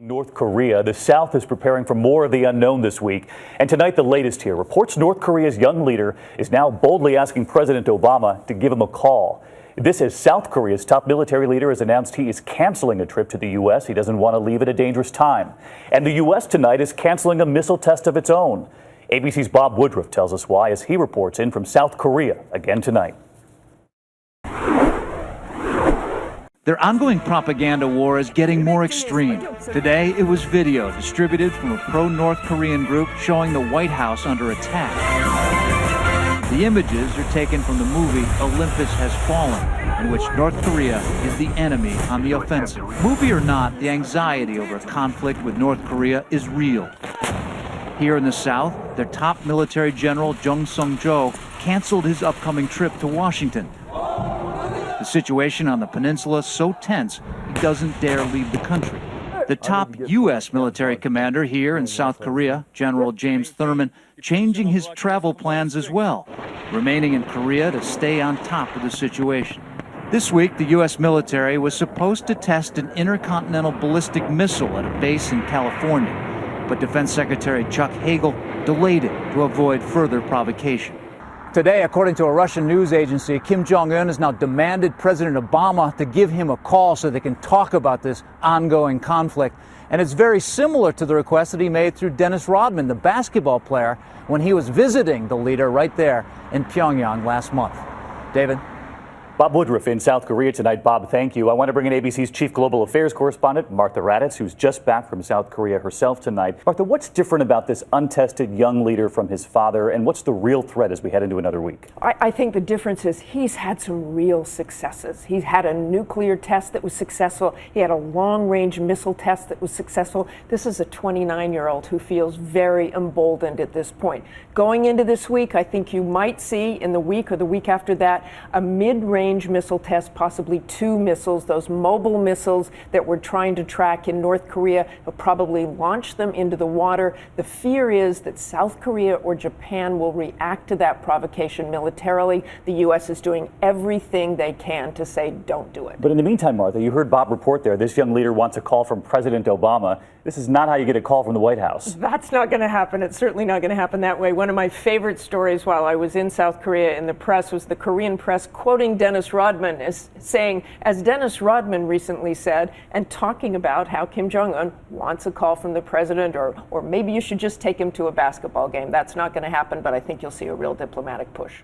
North Korea. The South is preparing for more of the unknown this week. And tonight, the latest here reports North Korea's young leader is now boldly asking President Obama to give him a call. This as South Korea's top military leader has announced he is canceling a trip to the U.S. He doesn't want to leave at a dangerous time. And the U.S. tonight is canceling a missile test of its own. ABC's Bob Woodruff tells us why as he reports in from South Korea again tonight. Their ongoing propaganda war is getting more extreme. Today, it was video distributed from a pro-North Korean group showing the White House under attack. The images are taken from the movie Olympus Has Fallen, in which North Korea is the enemy on the offensive. Movie or not, the anxiety over a conflict with North Korea is real. Here in the South, their top military general, Jung Sung-jo, canceled his upcoming trip to Washington. The situation on the peninsula so tense, he doesn't dare leave the country. The top U.S. military commander here in South Korea, General James Thurman, changing his travel plans as well, remaining in Korea to stay on top of the situation. This week, the U.S. military was supposed to test an intercontinental ballistic missile at a base in California, but Defense Secretary Chuck Hagel delayed it to avoid further provocation. Today, according to a Russian news agency, Kim Jong-un has now demanded President Obama to give him a call so they can talk about this ongoing conflict. And it's very similar to the request that he made through Dennis Rodman, the basketball player, when he was visiting the leader right there in Pyongyang last month. David? Bob Woodruff in South Korea tonight. Bob, thank you. I want to bring in ABC's chief global affairs correspondent, Martha Raddatz, who's just back from South Korea herself tonight. Martha, what's different about this untested young leader from his father, and what's the real threat as we head into another week? I think the difference is he's had some real successes. He's had a nuclear test that was successful. He had a long-range missile test that was successful. This is a 29-year-old who feels very emboldened at this point. Going into this week, I think you might see in the week or the week after that a mid-range missile test, possibly two missiles, those mobile missiles that we're trying to track in North Korea. They'll probably launch them into the water. The fear is that South Korea or Japan will react to that provocation militarily. The U.S. is doing everything they can to say, don't do it. But in the meantime, Martha, you heard Bob report there, this young leader wants a call from President Obama. This is not how you get a call from the White House. That's not going to happen. It's certainly not going to happen that way. One of my favorite stories while I was in South Korea in the press was the Korean press quoting Dennis Rodman as saying, as Dennis Rodman recently said, and talking about how Kim Jong-un wants a call from the president, or maybe you should just take him to a basketball game. That's not going to happen, but I think you'll see a real diplomatic push.